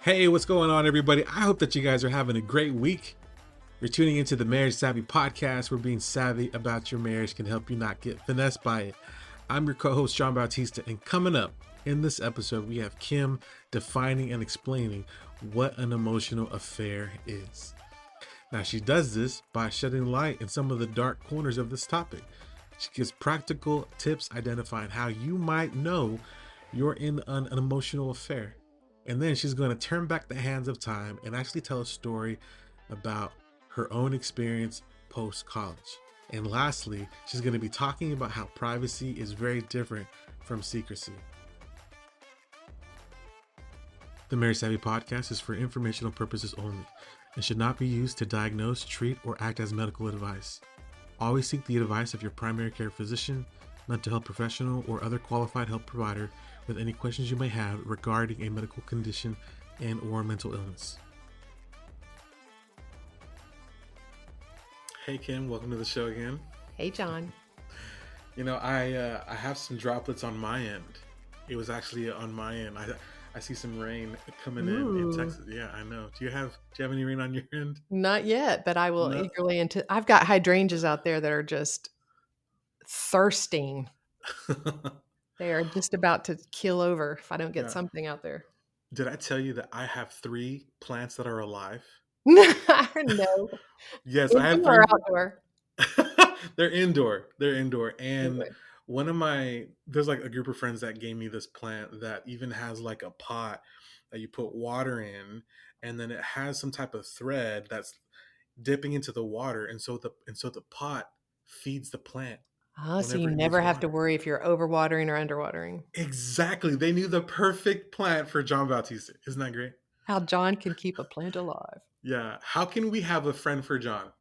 Hey, what's going on, everybody? I hope that you guys are having a great week. You're tuning into the Marriage Savvy podcast, where being savvy about your marriage can help you not get finessed by it. I'm your co-host, John Bautista, and coming up in this episode, we have Kim defining and explaining what an emotional affair is. Now, she does this by shedding light in some of the dark corners of this topic. She gives practical tips identifying how you might know you're in an emotional affair. And then she's going to turn back the hands of time and actually tell a story about her own experience post-college. And lastly, she's going to be talking about how privacy is very different from secrecy. The Marriage Savvy podcast is for informational purposes only and should not be used to diagnose, treat, or act as medical advice. Always seek the advice of your primary care physician, mental health professional, or other qualified health provider with any questions you may have regarding a medical condition and or mental illness. Hey Kim, welcome to the show again. Hey John. You know, I have some droplets on my end. It was actually on my end. I see some rain coming in Texas. Yeah, I know. Do you have any rain on your end? Not yet, but I will eagerly I've got hydrangeas out there that are just thirsting. They are just about to keel over if I don't get something out there. Did I tell you that I have 3 plants that are alive? No. Yes, I have 3. Or outdoor? They're indoor. And one of there's like a group of friends that gave me this plant that even has like a pot that you put water in, and then it has some type of thread that's dipping into the water, and so the pot feeds the plant. Oh, so you never have to worry if you're overwatering or underwatering. Exactly. They knew the perfect plant for John Bautista. Isn't that great? How John can keep a plant alive. Yeah. How can we have a friend for John?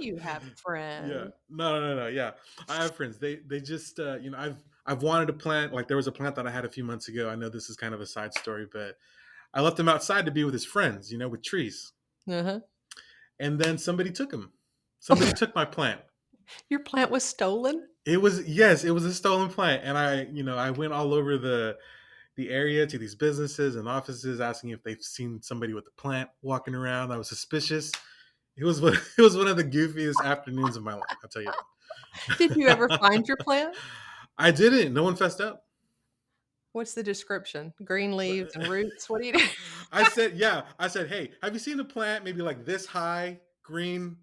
You have friends. Yeah. No. Yeah. I have friends. They just I've wanted a plant. Like there was a plant that I had a few months ago. I know this is kind of a side story, but I left him outside to be with his friends, with trees. Uh-huh. And then somebody took him. Somebody took my plant. Your plant was stolen? It was a stolen plant. And I went all over the area to these businesses and offices asking if they've seen somebody with a plant walking around. I was suspicious. It was one of the goofiest afternoons of my life, I'll tell you that. Did you ever find your plant? I didn't. No one fessed up. What's the description? Green leaves and roots? What do you do? I said, hey, have you seen a plant maybe like this high, green,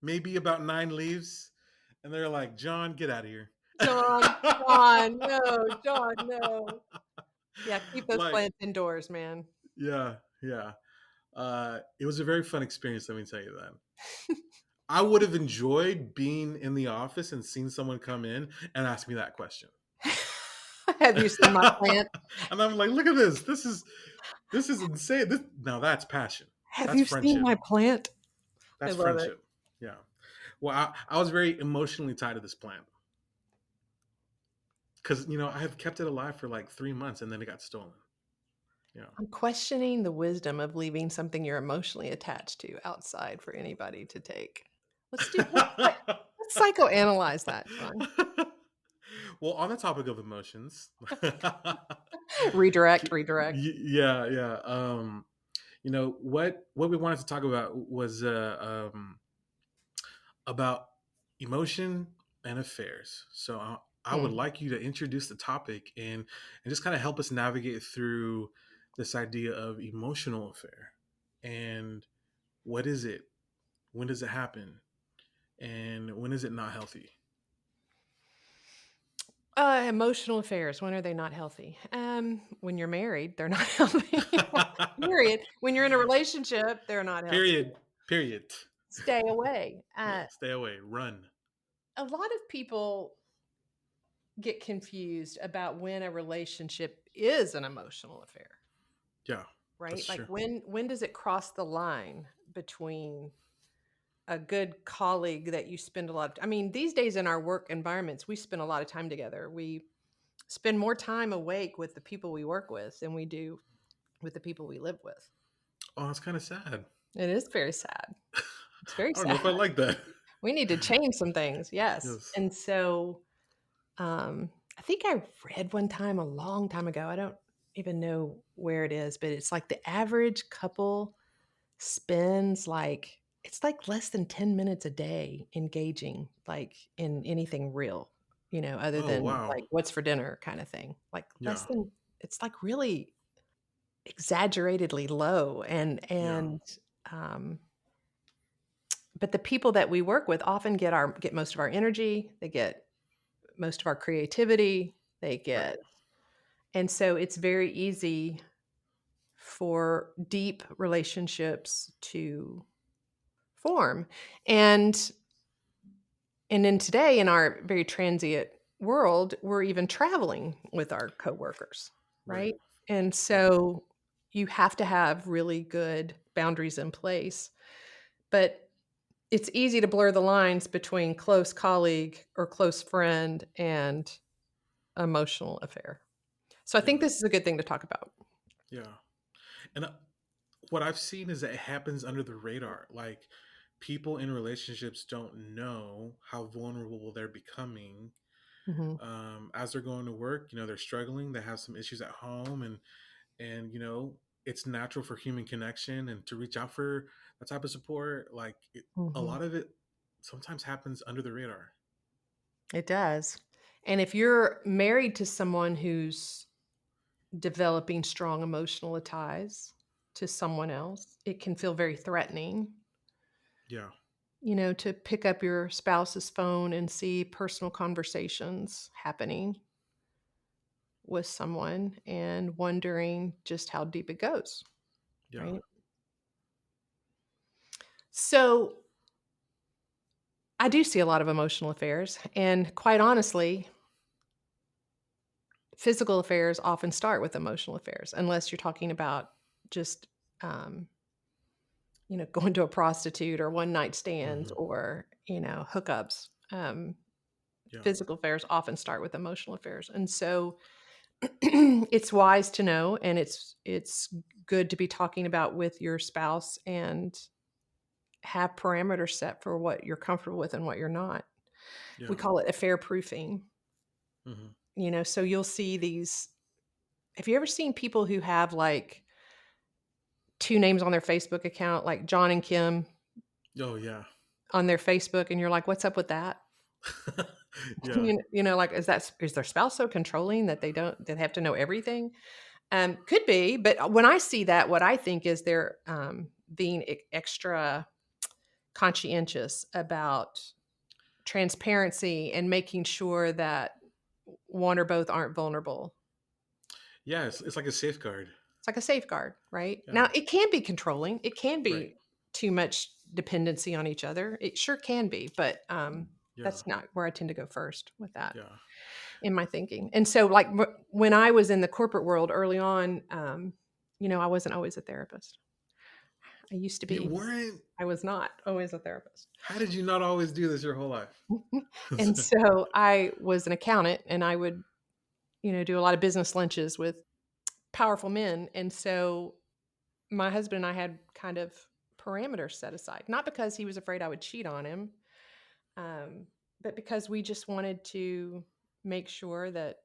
maybe about 9 leaves? And they're like, John, get out of here. John, no. Yeah, keep those plants indoors, man. Yeah. It was a very fun experience, let me tell you that. I would have enjoyed being in the office and seeing someone come in and ask me that question. Have you seen my plant? And I'm like, look at this. This is insane. Now that's passion. Have you seen my plant? That's friendship. Yeah. Well, I was very emotionally tied to this plant. Because, I have kept it alive for like 3 months and then it got stolen. Yeah. I'm questioning the wisdom of leaving something you're emotionally attached to outside for anybody to take. Let's psychoanalyze that, John. Well, on the topic of emotions. Redirect. Yeah. What we wanted to talk about was about emotion and affairs. So I would like you to introduce the topic and just kind of help us navigate through this idea of emotional affair. And what is it? When does it happen? And when is it not healthy? Emotional affairs, when are they not healthy? When you're married, they're not healthy. Period. When you're in a relationship, they're not healthy. Period. Stay away. Stay away. Run. A lot of people get confused about when a relationship is an emotional affair. Yeah. Right? Like when does it cross the line between a good colleague that you spend a lot of, these days in our work environments, we spend a lot of time together. We spend more time awake with the people we work with than we do with the people we live with. Oh, it's kind of sad. It is very sad. It's very sad. I don't know if I like that. We need to change some things. Yes. And so I think I read one time a long time ago. I don't even know where it is, but it's like the average couple spends like it's like less than 10 minutes a day engaging like in anything real, other Oh, than wow. like what's for dinner kind of thing. Like less Yeah. than it's like really exaggeratedly low Yeah. um but the people that we work with often get most of our energy, they get most of our creativity, they Right. get and so it's very easy for deep relationships to form. And and then today in our very transient world, we're even traveling with our coworkers, Right. right? And Yeah. so you have to have really good boundaries in place. But it's easy to blur the lines between close colleague or close friend and emotional affair. So I Yeah. think this is a good thing to talk about. Yeah. And what I've seen is that it happens under the radar. Like people in relationships don't know how vulnerable they're becoming Mhm. as they're going to work. You know, they're struggling. They have some issues at home, and it's natural for human connection and to reach out for that type of support. Like a Mhm. lot of it sometimes happens under the radar. It does. And if you're married to someone who's developing strong emotional ties to someone else, it can feel very threatening, Yeah. to pick up your spouse's phone and see personal conversations happening with someone and wondering just how deep it goes, Yeah. right? So I do see a lot of emotional affairs. And quite honestly, physical affairs often start with emotional affairs, unless you're talking about just, um, going to a prostitute or one night stands Hmm. or, hookups. Yeah. Physical affairs often start with emotional affairs. And so it's wise to know and it's good to be talking about with your spouse and have parameters set for what you're comfortable with and what you're not. We Yeah. call it affair proofing. Hmm. So you'll see these. Have you ever seen people who have like two names on their Facebook account, like John and Kim Oh, yeah. on their Facebook, and you're like, "What's up with that?" Yeah. Like, is their spouse so controlling that they have to know everything? Could be, but when I see that, what I think is they're being extra conscientious about transparency and making sure that one or both aren't vulnerable. Yeah. It's like a safeguard. It's like a safeguard, right? Yeah. Now, it can be controlling. It can Right. be too much dependency on each other. It sure can be, but Yeah. that's not where I tend to go first with that Yeah. in my thinking. And so, like when I was in the corporate world early on, I wasn't always a therapist. I used to You be. weren't. I was not always a therapist. How did you not always do this your whole life? And so I was an accountant and I would, do a lot of business lunches with powerful men. And so my husband and I had kind of parameters set aside, not because he was afraid I would cheat on him, um, but because we just wanted to make sure that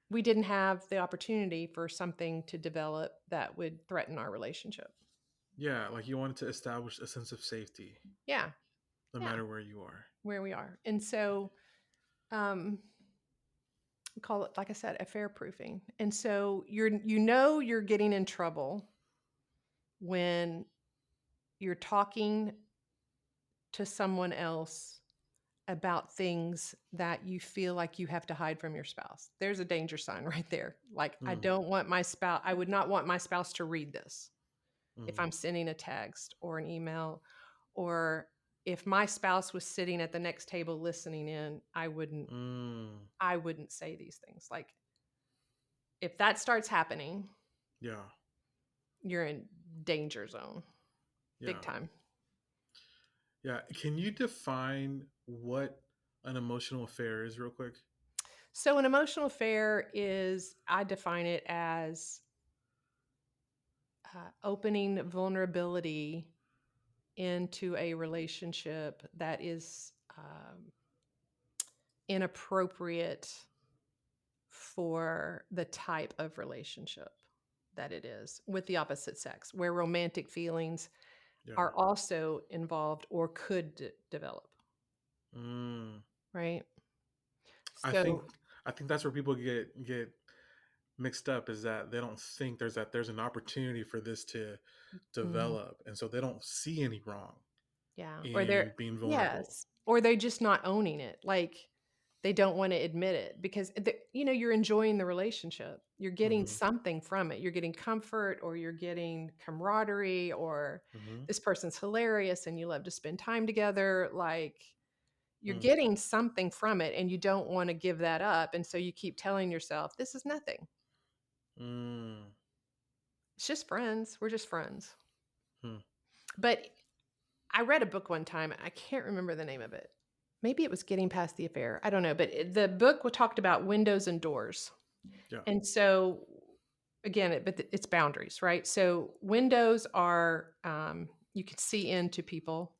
we didn't have the opportunity for something to develop that would threaten our relationship. Yeah, like you wanted to establish a sense of safety Yeah. no Yeah. matter where you are. Where we are. And so, um, we call it, like I said, affair proofing. And so you're getting in trouble when you're talking to someone else about things that you feel like you have to hide from your spouse. There's a danger sign right there. Like, Mm, I would not want my spouse to read this if mm, I'm sending a text or an email, or if my spouse was sitting at the next table listening in, mm. I wouldn't say these things. Like, if that starts happening, Yeah, you're in danger zone, big yeah, time. yeah. Can you define what an emotional affair is, real quick? So an emotional affair is, I define it as opening vulnerability into a relationship that is inappropriate for the type of relationship that it is with the opposite sex, where romantic feelings Yeah. are also involved or could develop, Mm. right? I think So, I think that's where people get mixed up, is that they don't think there's an opportunity for this to mm, develop, and so they don't see any wrong yeah, or they're, in being vulnerable. yes, or they're just not owning it. Like they don't want to admit it because you're enjoying the relationship. You're getting Hmm. something from it. You're getting comfort, or you're getting camaraderie, or Hmm. this person's hilarious and you love to spend time together. Like you're Mm. getting something from it and you don't want to give that up. And so you keep telling yourself, this is nothing. Mm. It's just friends. We're just friends. Hmm. But I read a book one time. I can't remember the name of it. Maybe it was Getting Past the Affair. I don't know. But the book talked about windows and doors. Yeah. And so, again, it's boundaries, right? So windows are, you can see into people,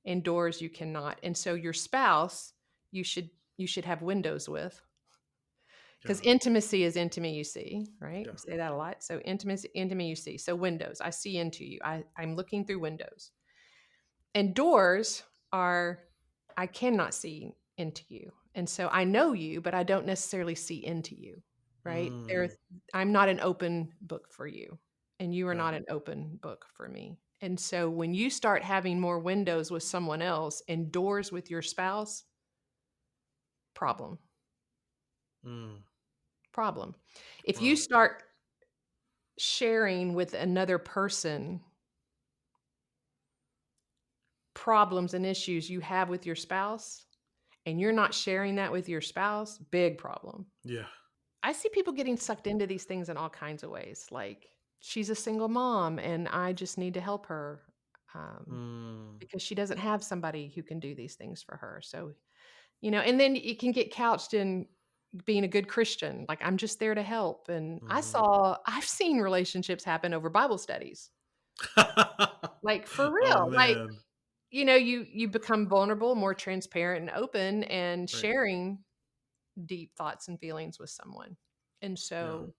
and doors you cannot. And so your spouse, you should have windows with, because Yeah. intimacy is intimacy, right? Yeah. We say that a lot. So intimacy. So windows, I see into you. I'm looking through windows. And doors are, I cannot see into you. And so I know you, but I don't necessarily see into you, right? Mm. I'm not an open book for you, and you are Yeah. not an open book for me. And so when you start having more windows with someone else and doors with your spouse, problem, Mm. problem. If you Wow. start sharing with another person problems and issues you have with your spouse, and you're not sharing that with your spouse, big problem. Yeah. I see people getting sucked into these things in all kinds of ways. Like, she's a single mom and I just need to help her, Mm. because she doesn't have somebody who can do these things for her. So, and then it can get couched in being a good Christian. Like, I'm just there to help. And Hmm. I've seen relationships happen over Bible studies. Like, for Oh real. Like, man. you become vulnerable, more transparent and open, and Right. sharing deep thoughts and feelings with someone. And Yeah. so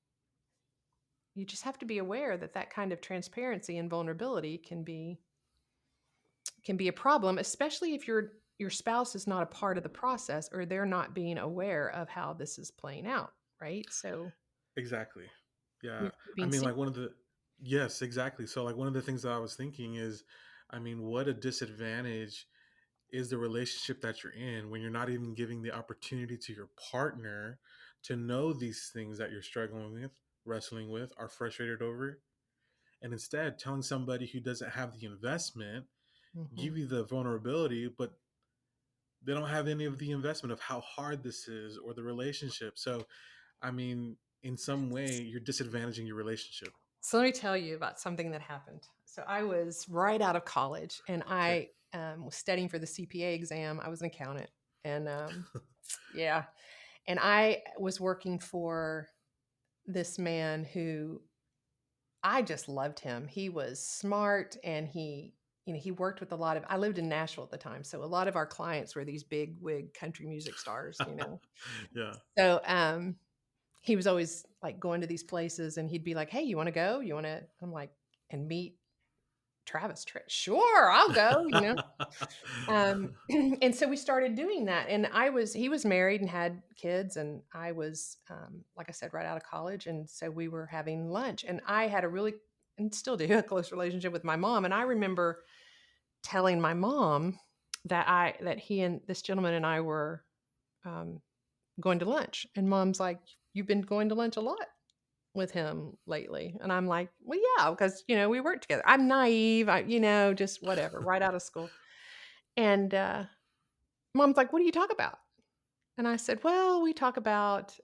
you just have to be aware that that kind of transparency and vulnerability can be a problem, especially if your spouse is not a part of the process, or they're not being aware of how this is playing out, right? So Exactly. Yeah. you're I being mean, seen. like, yes, exactly. So, like, one of the things that I was thinking is, I mean, what a disadvantage is the relationship that you're in when you're not even giving the opportunity to your partner to know these things that you're struggling with, wrestling with, are frustrated over, and instead telling somebody who doesn't have the investment, Mhm. give you the vulnerability, but they don't have any of the investment of how hard this is or the relationship. So, I mean, in some way, you're disadvantaging your relationship. So let me tell you about something that happened. So I was right out of college, and Okay. I was studying for the CPA exam. I was an accountant, and yeah, and I was working for this man who, I just loved him. He was smart, and he worked with a lot of, I lived in Nashville at the time. So a lot of our clients were these big wig country music stars. Yeah. So he was always like going to these places, and he'd be like, "Hey, you want to go? You want to?" I'm like, and meet Travis Tritt. Sure, I'll go. And so we started doing that. And he was married and had kids, and I was, like I said, right out of college. And so we were having lunch, and I had a really, and still do, a close relationship with my mom. And I remember telling my mom that he and this gentleman and I were, um, going to lunch. And mom's like, "You've been going to lunch a lot with him lately." And I'm like, "Well, yeah, because, we work together." I'm naive, just whatever, right out of school. And mom's like, "What do you talk about?" And I said, "Well, we talk about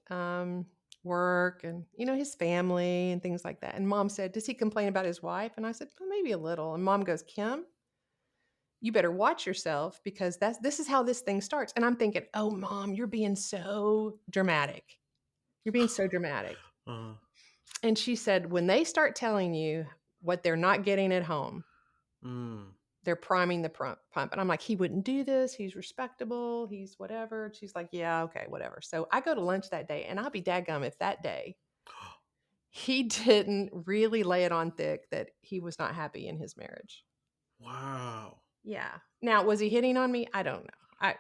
work and, his family and things like that." And mom said, "Does he complain about his wife?" And I said, "Well, maybe a little." And mom goes, "Kim, you better watch yourself, because this is how this thing starts." And I'm thinking, "Oh, mom, you're being so dramatic. You're being so dramatic." uh, And she said, "When they start telling you what they're not getting at home, mm, they're priming the pump. And I'm like, he wouldn't do this. He's respectable. He's whatever. And she's like, yeah, okay, whatever. So I go to lunch that day, and I'll be dadgum if that day he didn't really lay it on thick that he was not happy in his marriage. Wow. Yeah. Now, was he hitting on me? I don't know.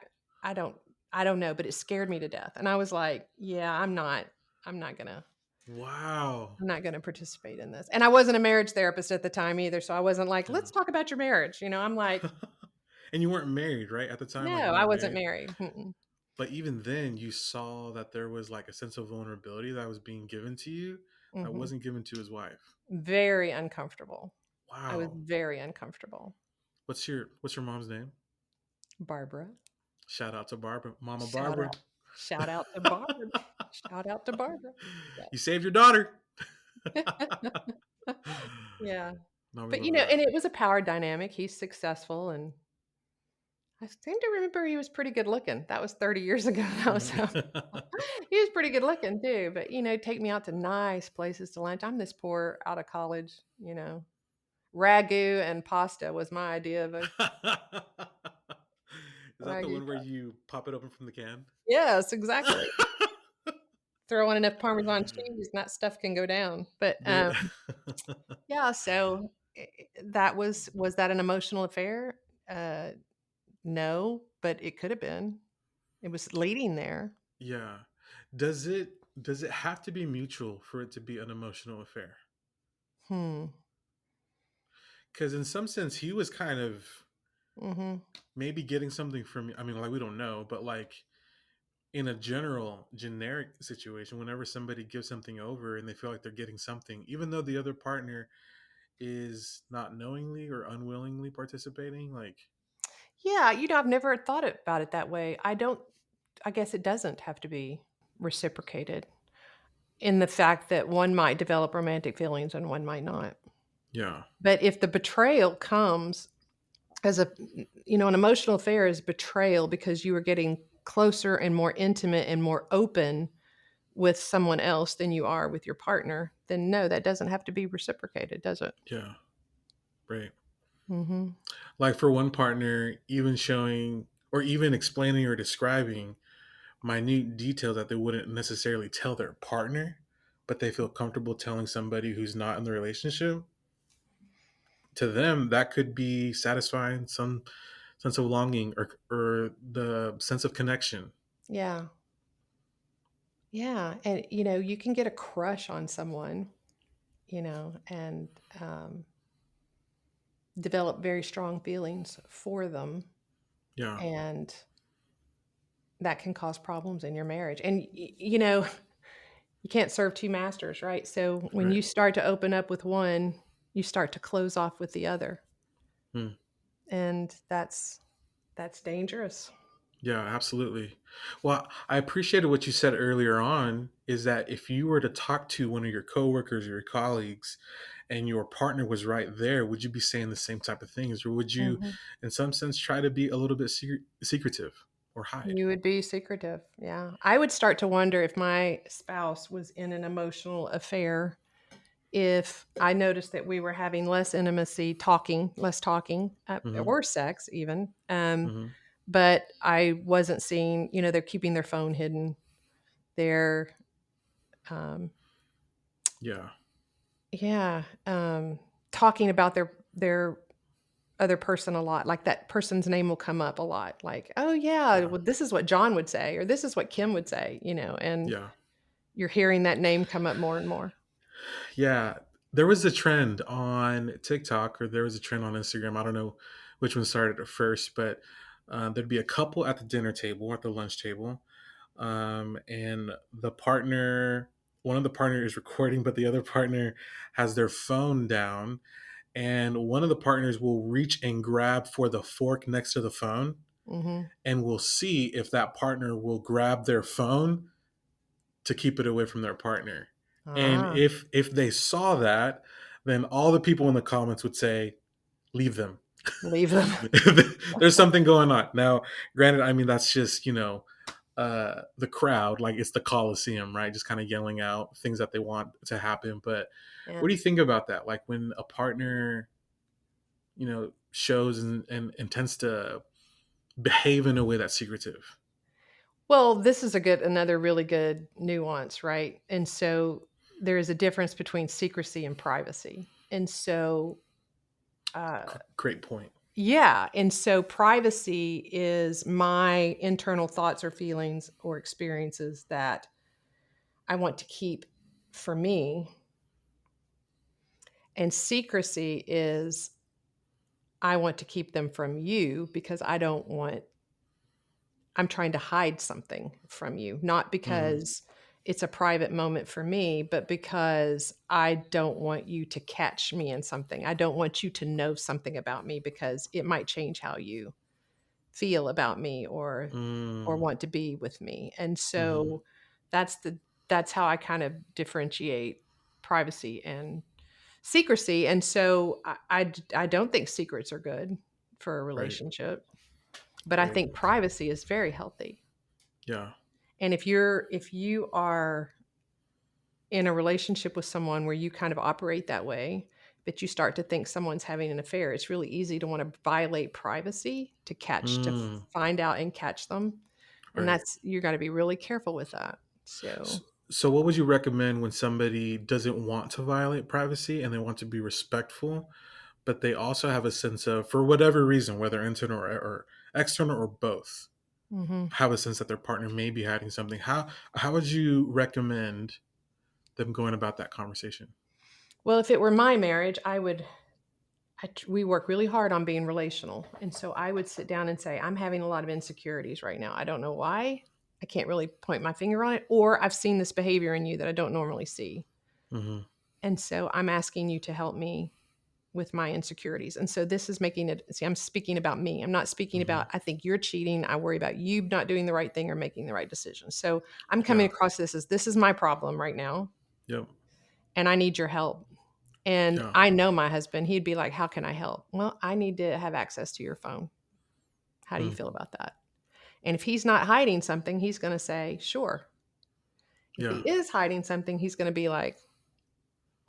I don't I don't know, but it scared me to death. And I was like, yeah, I'm not gonna Wow. I'm not gonna participate in this. And I wasn't a marriage therapist at the time either. So I wasn't like, Yeah. let's talk about your marriage. I'm like, And you weren't married, right? At the time, no, like you I weren't wasn't married. married. Mm-mm. But even then, you saw that there was like a sense of vulnerability that was being given to you that Hmm. wasn't given to his wife. Very uncomfortable. I was Wow. very uncomfortable. What's your mom's name? Barbara. Shout out to Barbara, Mama Shout Barbara. out. Shout out to Barbara. Shout out to Barbara. You saved your daughter. Yeah. No, we But love that. and it was a power dynamic. He's successful, and I seem to remember he was pretty good looking. That was 30 years ago though, so he was pretty good looking too. But take me out to nice places to lunch. I'm this poor out of college, ragu and pasta was my idea of a Is that the ragu one where pasta. you pop it open from the can? Yes, exactly. Throw on enough Parmesan cheese, and that stuff can go down. But The- yeah, so that was that an emotional affair? Uh, no, but it could have been. It was leading there. yeah. Does it have to be mutual for it to be an emotional affair? Hmm. Because in some sense, he was kind of Mm-hmm. maybe getting something from. I mean, like we don't know, but like in a generic situation, whenever somebody gives something over and they feel like they're getting something, even though the other partner is not knowingly or unwillingly participating, like Yeah, I've never thought about it that way. I guess it doesn't have to be reciprocated in the fact that one might develop romantic feelings and one might not. yeah, But if the betrayal comes as an emotional affair is betrayal because you are getting closer and more intimate and more open with someone else than you are with your partner, then no, that doesn't have to be reciprocated, does it? yeah, right. Mm-hmm. Like for one partner, even showing or even explaining or describing minute details that they wouldn't necessarily tell their partner, but they feel comfortable telling somebody who's not in the relationship. To them, that could be satisfying some sense of longing or the sense of connection. Yeah. Yeah. And, you can get a crush on someone, and develop very strong feelings for them. Yeah. And that can cause problems in your marriage. And, you can't serve two masters, right? So when Right. you start to open up with one, you start to close off with the other. Hmm. And that's dangerous. Yeah, absolutely. Well, I appreciated what you said earlier on is that if you were to talk to one of your coworkers or your colleagues and your partner was right there, would you be saying the same type of things? Or would you, Mhm. in some sense, try to be a little bit secretive or hide? You would be secretive. Yeah. I would start to wonder if my spouse was in an emotional affair, if I noticed that we were having less intimacy, less talking, Hmm. or sex even. Hmm. But I wasn't seeing, they're keeping their phone hidden. They're, um, Yeah. yeah, talking about their other person a lot. Like that person's name will come up a lot. Like, oh yeah, Yeah. well, this is what John would say, or this is what Kim would say, and Yeah. you're hearing that name come up more and more. Yeah. There was a trend on TikTok or there was a trend on Instagram. I don't know which one started at first, but there'd be a couple at the dinner table, at the lunch table, and one of the partner is recording, but the other partner has their phone down, and one of the partners will reach and grab for the fork next to the phone, Hmm. and we'll see if that partner will grab their phone to keep it away from their partner. And Ah, if they saw that, then all the people in the comments would say, "Leave them." leave them. There's something going on. Now, granted, I mean that's just the crowd, like it's the Coliseum, right? Just kind of yelling out things that they want to happen. But Yeah. what do you think about that? Like when a partner, shows and tends to behave in a way that's secretive? Well, this is another really good nuance, right? And so there is a difference between secrecy and privacy. And so, uh, Great point. yeah. And so privacy is my internal thoughts or feelings or experiences that I want to keep for me. And secrecy is I want to keep them from you because I'm trying to hide something from you, not because it's a private moment for me, but because I don't want you to catch me in something. I don't want you to know something about me because it might change how you feel about me or Mm, want to be with me. And hmm. so that's that's how I kind of differentiate privacy and secrecy. And so I don't think secrets are good for a Right. relationship, but I Right. think privacy is very healthy. Yeah. And if you are in a relationship with someone where you kind of operate that way, but you start to think someone's having an affair, it's really easy to want to violate privacy to Mm, find out and catch them. And right. you got to be really careful with that. S- So, So, what would you recommend when somebody doesn't want to violate privacy and they want to be respectful, but they also have a sense of, for whatever reason, whether internal or external or both, mhm. have a sense that their partner may be hiding something? How would you recommend them going about that conversation? Well, if it were my marriage, we work really hard on being relational. And so I would sit down and say, I'm having a lot of insecurities right now. I don't know why. I can't really point my finger on it. Or I've seen this behavior in you that I don't normally see. Hmm. And so I'm asking you to help me with my insecurities. And so this is making it, see, I'm speaking about me. I'm not speaking Hmm. about, I think you're cheating. I worry about you not doing the right thing or making the right decision. So I'm coming Yeah. across this is my problem right now. Yep. And I need your help. And Yeah. I know my husband, he'd be like, how can I help? Well, I need to have access to your phone. How do you Mm, feel about that? And if he's not hiding something, he's going to say, sure. If he yeah. is hiding something, he's going to be like,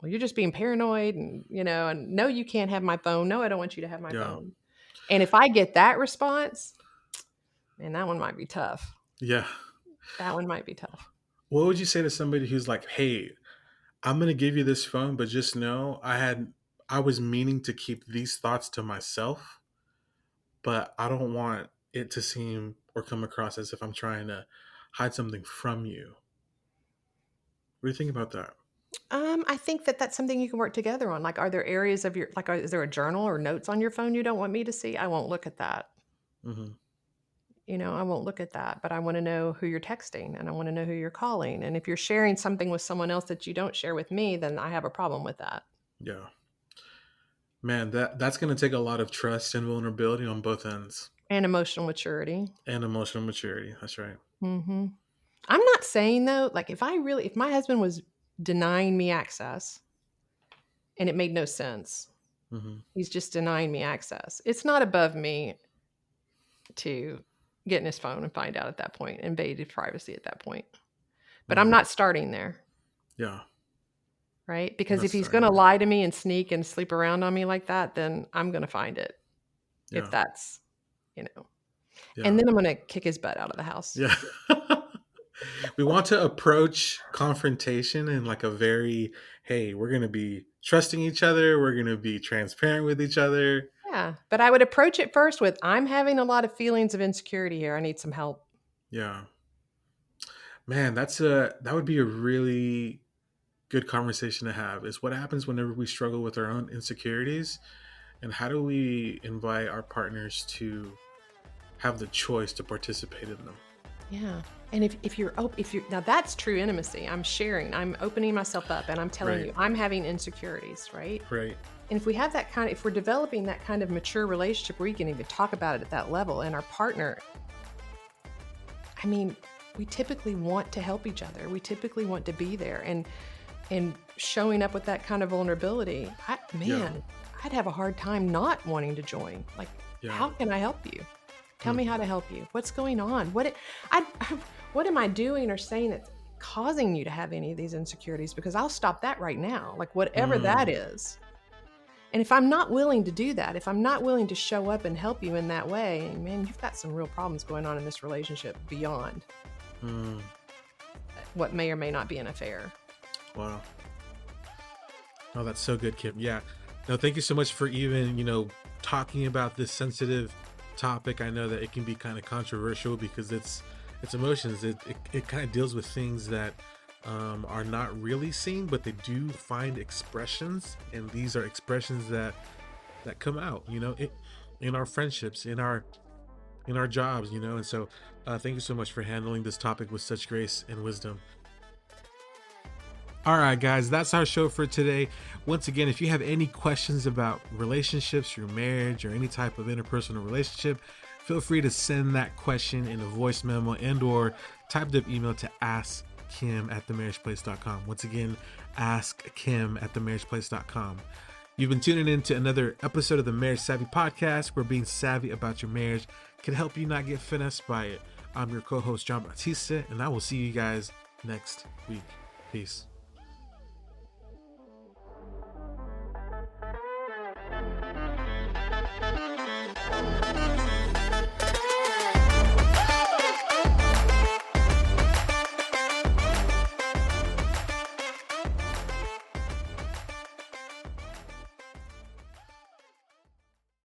well, you're just being paranoid and no, you can't have my phone. No, I don't want you to have my Yeah. phone. And if I get that response, man, that one might be tough. Yeah. That one might be tough. What would you say to somebody who's like, "Hey, I'm gonna give you this phone, but just know I was meaning to keep these thoughts to myself, but I don't want it to seem or come across as if I'm trying to hide something from you." What do you think about that? I think that that's something you can work together on. Like, are there areas of is there a journal or notes on your phone you don't want me to see? I won't look at that. Hmm. I won't look at that, but I want to know who you're texting and I want to know who you're calling. And if you're sharing something with someone else that you don't share with me, then I have a problem with that. Yeah, man, that's gonna take a lot of trust and vulnerability on both ends, And emotional maturity. and emotional maturity. That's right. Hmm. I'm not saying though, like if my husband was denying me access and it made no sense, Hmm. he's just denying me access. It's not above me to get in his phone and find out at that point, invade his privacy at that point. But I'm Hmm. not starting there, Yeah, right? Because not if he's going starting to there. lie to me and sneak and sleep around on me like that, then I'm going to find it if Yeah, that's, you know, and yeah, then I'm going to kick his butt out of the house. yeah. We want to approach confrontation in like a very, hey, we're going to be trusting each other, we're going to be transparent with each other. Yeah. But I would approach it first with, I'm having a lot of feelings of insecurity here. I need some help. Yeah, man, that would be a really good conversation to have, is what happens whenever we struggle with our own insecurities, and how do we invite our partners to have the choice to participate in them. Yeah. And if you're now that's true intimacy. I'm sharing, I'm opening myself up and I'm telling Right. you, I'm having insecurities, right? Right. And if we have if we're developing that kind of mature relationship where you can even talk about it at that level and our partner, I mean, we typically want to help each other. We typically want to be there and showing up with that kind of vulnerability. Yeah. I'd have a hard time not wanting to join. Like, Yeah. how can I help you? Tell Hmm. me how to help you. What's going on? I what am I doing or saying that's causing you to have any of these insecurities? Because I'll stop that right now. Like whatever that Mm. is, And if I'm not willing to do that, if I'm not willing to show up and help you in that way, man, you've got some real problems going on in this relationship beyond what may or may not be an affair. Wow. Oh, that's so good, Kim. Yeah. No, thank you so much for even, talking about this sensitive topic. I know that it can be kind of controversial because it's emotions. It kind of deals with things that are not really seen, but they do find expressions, and these are expressions that come out, in our friendships, in our jobs, and so thank you so much for handling this topic with such grace and wisdom. All right, guys, that's our show for today. Once again, if you have any questions about relationships, your marriage, or any type of interpersonal relationship, feel free to send that question in a voice memo and/or typed up email to askkim@themarriageplace.com. Once again, askkim@themarriageplace.com. You've been tuning in to another episode of the Marriage Savvy Podcast, where being savvy about your marriage can help you not get finessed by it. I'm your co-host, John Bautista, and I will see you guys next week. Peace.